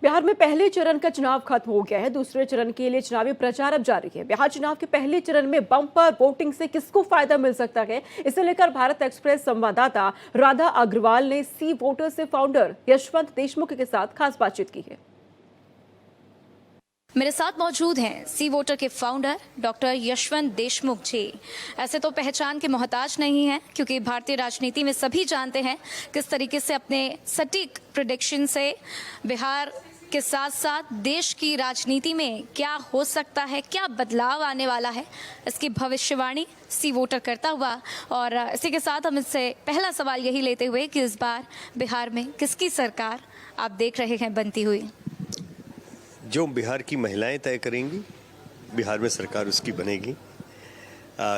बिहार में पहले चरण का चुनाव खत्म हो गया है। दूसरे चरण के लिए चुनावी प्रचार अब जारी है। बिहार चुनाव के पहले चरण में बम्पर वोटिंग से किसको फायदा मिल सकता है, इसे लेकर भारत एक्सप्रेस संवाददाता राधा अग्रवाल ने सी वोटर से फाउंडर यशवंत देशमुख के साथ खास बातचीत की है। मेरे साथ मौजूद हैं सी वोटर के फाउंडर डॉक्टर यशवंत देशमुख जी। ऐसे तो पहचान के मोहताज नहीं हैं, क्योंकि भारतीय राजनीति में सभी जानते हैं किस तरीके से अपने सटीक प्रेडिक्शन से बिहार के साथ साथ देश की राजनीति में क्या हो सकता है, क्या बदलाव आने वाला है, इसकी भविष्यवाणी सी वोटर करता हुआ। और इसी के साथ हम इससे पहला सवाल यही लेते हुए कि इस बार बिहार में किसकी सरकार आप देख रहे हैं बनती हुई? जो बिहार की महिलाएं तय करेंगी, बिहार में सरकार उसकी बनेगी।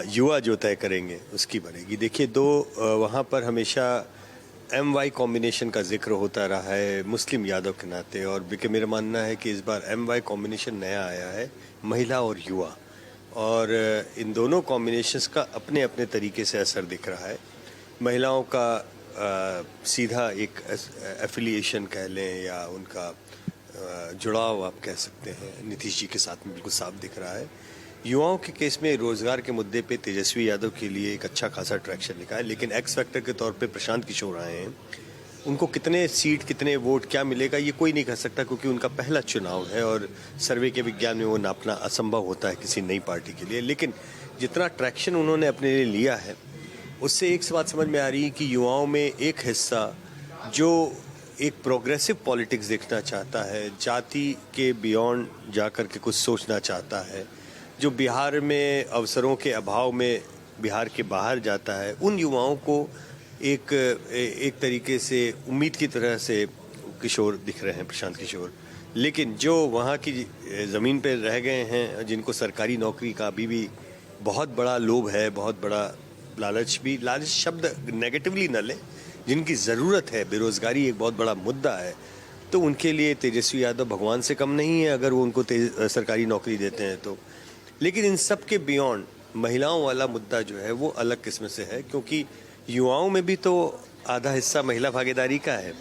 युवा जो तय करेंगे उसकी बनेगी। देखिए, वहाँ पर हमेशा MY कॉम्बिनेशन का जिक्र होता रहा है मुस्लिम यादव के नाते, और मेरा मानना है कि इस बार MY कॉम्बिनेशन नया आया है, महिला और युवा, और इन दोनों कॉम्बिनेशंस का अपने अपने तरीके से असर दिख रहा है। महिलाओं का सीधा एक एफिलिएशन कह लें या उनका जुड़ाव आप कह सकते हैं नीतीश जी के साथ में बिल्कुल साफ दिख रहा है। युवाओं के केस में रोजगार के मुद्दे पे तेजस्वी यादव के लिए एक अच्छा खासा ट्रैक्शन दिखा है, लेकिन एक्स फैक्टर के तौर पे प्रशांत किशोर आए हैं। उनको कितने सीट, कितने वोट, क्या मिलेगा ये कोई नहीं कह सकता, क्योंकि उनका पहला चुनाव है और सर्वे के विज्ञान में वो नापना असंभव होता है किसी नई पार्टी के लिए। लेकिन जितना ट्रैक्शन उन्होंने अपने लिए लिया है, उससे एक बात समझ में आ रही है कि युवाओं में एक हिस्सा जो एक प्रोग्रेसिव पॉलिटिक्स देखना चाहता है, जाति के बियॉन्ड जाकर के कुछ सोचना चाहता है, जो बिहार में अवसरों के अभाव में बिहार के बाहर जाता है, उन युवाओं को एक तरीके से उम्मीद की तरह से किशोर दिख रहे हैं, प्रशांत किशोर। लेकिन जो वहाँ की ज़मीन पर रह गए हैं, जिनको सरकारी नौकरी का अभी भी बहुत बड़ा लोभ है, बहुत बड़ा लालच शब्द नेगेटिवली न लें, जिनकी ज़रूरत है, बेरोज़गारी एक बहुत बड़ा मुद्दा है, तो उनके लिए तेजस्वी यादव भगवान से कम नहीं है अगर वो उनको सरकारी नौकरी देते हैं तो। लेकिन इन सब के बियॉन्ड महिलाओं वाला मुद्दा जो है वो अलग किस्म से है, क्योंकि युवाओं में भी तो आधा हिस्सा महिला भागीदारी का है।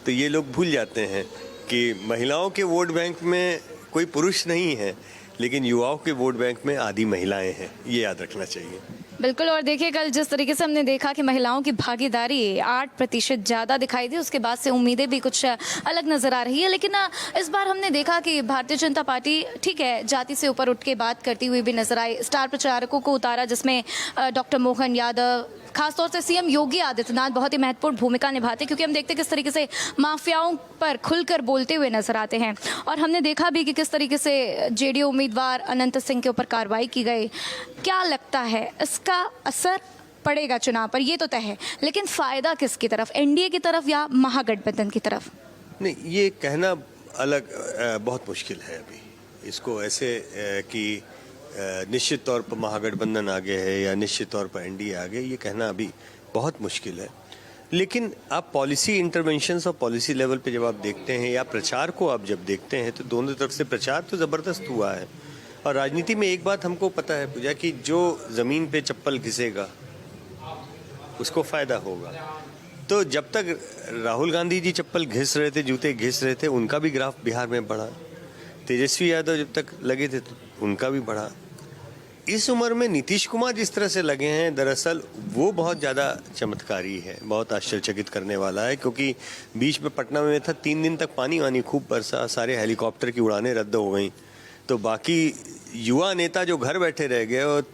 तो ये लोग भूल जाते हैं कि महिलाओं के वोट बैंक में कोई पुरुष नहीं है, लेकिन युवाओं के वोट बैंक में आधी महिलाएं हैं, ये याद रखना चाहिए। बिल्कुल। और देखिए, कल जिस तरीके से हमने देखा कि महिलाओं की भागीदारी 8% ज़्यादा दिखाई दी, उसके बाद से उम्मीदें भी कुछ अलग नज़र आ रही है। लेकिन इस बार हमने देखा कि भारतीय जनता पार्टी ठीक है जाति से ऊपर उठ के बात करती हुई भी नजर आई। स्टार प्रचारकों को उतारा, जिसमें डॉक्टर मोहन यादव, खासतौर से CM योगी आदित्यनाथ बहुत ही महत्वपूर्ण भूमिका निभाते, क्योंकि हम देखते किस तरीके से माफियाओं पर खुलकर बोलते हुए नजर आते हैं। और हमने देखा भी कि किस तरीके से JDU उम्मीदवार अनंत सिंह के ऊपर कार्रवाई की गई। क्या लगता है इसका असर पड़ेगा चुनाव पर? ये तो तय है, लेकिन फायदा किसकी तरफ, NDA की तरफ या महागठबंधन की तरफ? नहीं, ये कहना अलग बहुत मुश्किल है अभी। इसको ऐसे कि निश्चित तौर पर महागठबंधन आगे है या निश्चित तौर पर NDA आगे, ये कहना अभी बहुत मुश्किल है। लेकिन आप पॉलिसी इंटरवेंशंस और पॉलिसी लेवल पे जब आप देखते हैं या प्रचार को आप जब देखते हैं, तो दोनों तरफ से प्रचार तो ज़बरदस्त हुआ है। और राजनीति में एक बात हमको पता है पूजा, कि जो ज़मीन पे चप्पल घिसेगा उसको फ़ायदा होगा। तो जब तक राहुल गांधी जी चप्पल घिस रहे थे, जूते घिस रहे थे, उनका भी ग्राफ बिहार में बढ़ा। तेजस्वी यादव जब तक लगे थे तो उनका भी बढ़ा। इस उम्र में नीतीश कुमार जिस तरह से लगे हैं, दरअसल वो बहुत ज़्यादा चमत्कारी है, बहुत आश्चर्यचकित करने वाला है। क्योंकि बीच में पटना में था, 3 दिन तक पानी खूब बरसा, सारे हेलीकॉप्टर की उड़ानें रद्द हो गई, तो बाकी युवा नेता जो घर बैठे रह गए, और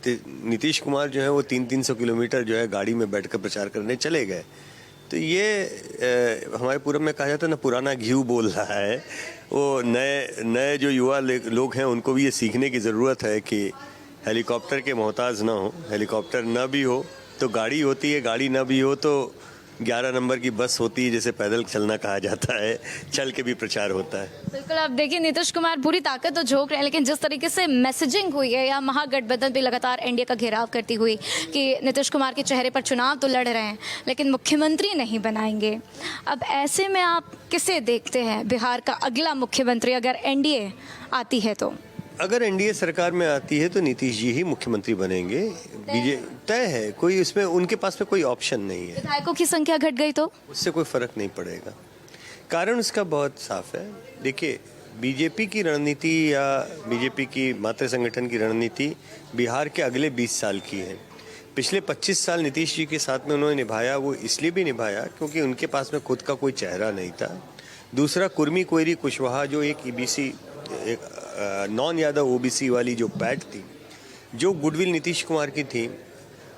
नीतीश कुमार जो है वो 300-300 किलोमीटर जो है गाड़ी में बैठकर प्रचार करने चले गए। तो ये हमारे पूरब में कहा जाता है ना, पुराना घीव बोल रहा है। वो नए जो युवा लोग हैं, उनको भी ये सीखने की ज़रूरत है कि हेलीकॉप्टर के मोहताज ना हो। हेलीकॉप्टर ना भी हो तो गाड़ी होती है, गाड़ी ना भी हो तो 11 नंबर की बस होती है, जिसे पैदल चलना कहा जाता है, चल के भी प्रचार होता है। बिल्कुल। अब देखिए, नीतीश कुमार पूरी ताकत तो झोंक रहे हैं, लेकिन जिस तरीके से मैसेजिंग हुई है, या महागठबंधन भी लगातार NDA का घेराव करती हुई कि नीतीश कुमार के चेहरे पर चुनाव तो लड़ रहे हैं लेकिन मुख्यमंत्री नहीं बनाएंगे। अब ऐसे में आप किसे देखते हैं बिहार का अगला मुख्यमंत्री, अगर NDA आती है तो? अगर NDA सरकार में आती है तो नीतीश जी ही मुख्यमंत्री बनेंगे। तय है, कोई इसमें उनके पास में कोई ऑप्शन नहीं है। विधायकों की संख्या घट गई तो उससे कोई फर्क नहीं पड़ेगा, कारण उसका बहुत साफ है। देखिए, बीजेपी की रणनीति या बीजेपी की मातृ संगठन की रणनीति बिहार के अगले 20 साल की है। पिछले 25 साल नीतीश जी के साथ में उन्होंने निभाया, वो इसलिए भी निभाया क्योंकि उनके पास में खुद का कोई चेहरा नहीं था। दूसरा, कुर्मी कोयरी कुशवाहा जो एक ईबीसी नॉन यादव ओबीसी वाली जो पैठ थी, जो गुडविल नीतीश कुमार की थी,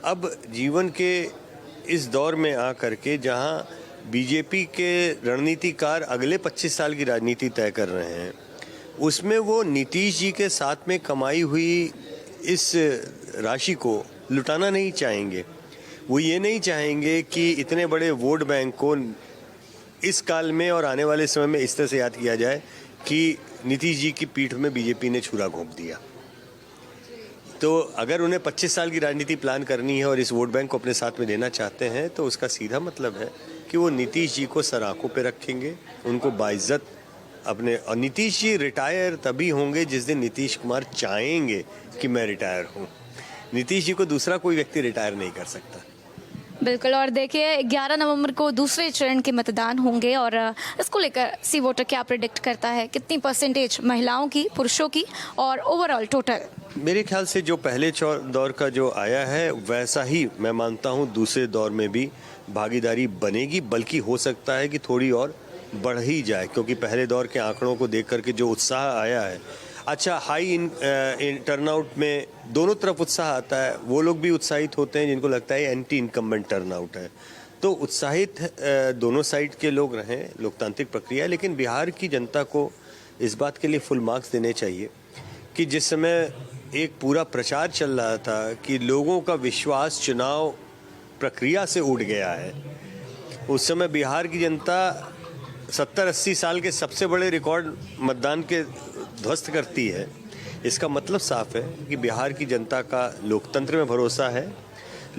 अब जीवन के इस दौर में आ करके जहां बीजेपी के रणनीतिकार अगले 25 साल की राजनीति तय कर रहे हैं, उसमें वो नीतीश जी के साथ में कमाई हुई इस राशि को लुटाना नहीं चाहेंगे। वो ये नहीं चाहेंगे कि इतने बड़े वोट बैंक को इस काल में और आने वाले समय में इस तरह से याद किया जाए कि नीतीश जी की पीठ में बीजेपी ने छुरा घोंप दिया। तो अगर उन्हें 25 साल की राजनीति प्लान करनी है और इस वोट बैंक को अपने साथ में लेना चाहते हैं, तो उसका सीधा मतलब है कि वो नीतीश जी को सराखों पे रखेंगे, उनको बाइज्जत अपने। और नीतीश जी रिटायर तभी होंगे जिस दिन नीतीश कुमार चाहेंगे कि मैं रिटायर हूँ। नीतीश जी को दूसरा कोई व्यक्ति रिटायर नहीं कर सकता। बिल्कुल। और देखिए 11 नवंबर को दूसरे चरण के मतदान होंगे और इसको लेकर सी वोटर क्या प्रेडिक्ट करता है, कितनी परसेंटेज महिलाओं की, पुरुषों की और ओवरऑल टोटल? मेरे ख्याल से जो पहले दौर का जो आया है वैसा ही मैं मानता हूँ दूसरे दौर में भी भागीदारी बनेगी, बल्कि हो सकता है कि थोड़ी और बढ़ ही जाए, क्योंकि पहले दौर के आंकड़ों को देख करके जो उत्साह आया है, अच्छा हाई इन टर्नआउट में दोनों तरफ उत्साह आता है। वो लोग भी उत्साहित होते हैं जिनको लगता है एंटी इनकम्बेंट टर्नआउट है, तो उत्साहित दोनों साइड के लोग रहें, लोकतांत्रिक प्रक्रिया है। लेकिन बिहार की जनता को इस बात के लिए फुल मार्क्स देने चाहिए कि जिस समय एक पूरा प्रचार चल रहा था कि लोगों का विश्वास चुनाव प्रक्रिया से उठ गया है, उस समय बिहार की जनता 70-80 साल के सबसे बड़े रिकॉर्ड मतदान के ध्वस्त करती है। इसका मतलब साफ है कि बिहार की जनता का लोकतंत्र में भरोसा है,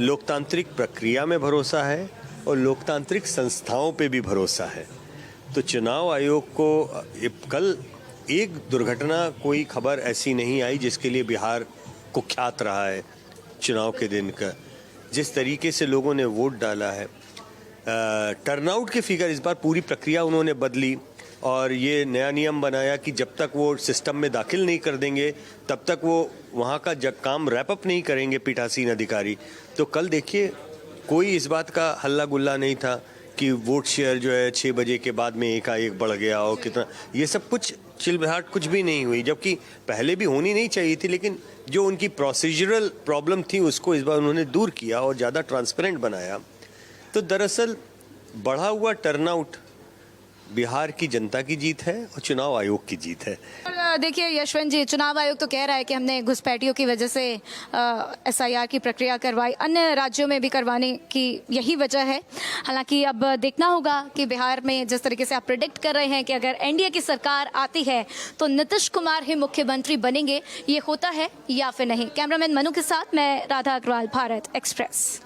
लोकतांत्रिक प्रक्रिया में भरोसा है और लोकतांत्रिक संस्थाओं पे भी भरोसा है। तो चुनाव आयोग को कल एक दुर्घटना, कोई खबर ऐसी नहीं आई जिसके लिए बिहार कुख्यात रहा है चुनाव के दिन का। जिस तरीके से लोगों ने वोट डाला है, टर्नआउट के फिगर इस बार पूरी प्रक्रिया उन्होंने बदली और ये नया नियम बनाया कि जब तक वो सिस्टम में दाखिल नहीं कर देंगे तब तक वो वहाँ का जब काम रैप अप नहीं करेंगे पीठासीन अधिकारी। तो कल देखिए कोई इस बात का हल्ला गुल्ला नहीं था कि वोट शेयर जो है 6 बजे के बाद में एकाएक बढ़ गया और कितना, ये सब कुछ चिलबहाट कुछ भी नहीं हुई, जबकि पहले भी होनी नहीं चाहिए थी। लेकिन जो उनकी प्रोसीजरल प्रॉब्लम थी उसको इस बार उन्होंने दूर किया और ज़्यादा ट्रांसपेरेंट बनाया। तो दरअसल बढ़ा हुआ टर्नआउट बिहार की जनता की जीत है और चुनाव आयोग की जीत है। और देखिए यशवंत जी, चुनाव आयोग तो कह रहा है कि हमने घुसपैठियों की वजह से SIR की प्रक्रिया करवाई, अन्य राज्यों में भी करवाने की यही वजह है। हालांकि अब देखना होगा कि बिहार में जिस तरीके से आप प्रेडिक्ट कर रहे हैं कि अगर NDA की सरकार आती है तो नीतीश कुमार ही मुख्यमंत्री बनेंगे, ये होता है या फिर नहीं। कैमरामैन मनु के साथ मैं राधा अग्रवाल, भारत एक्सप्रेस।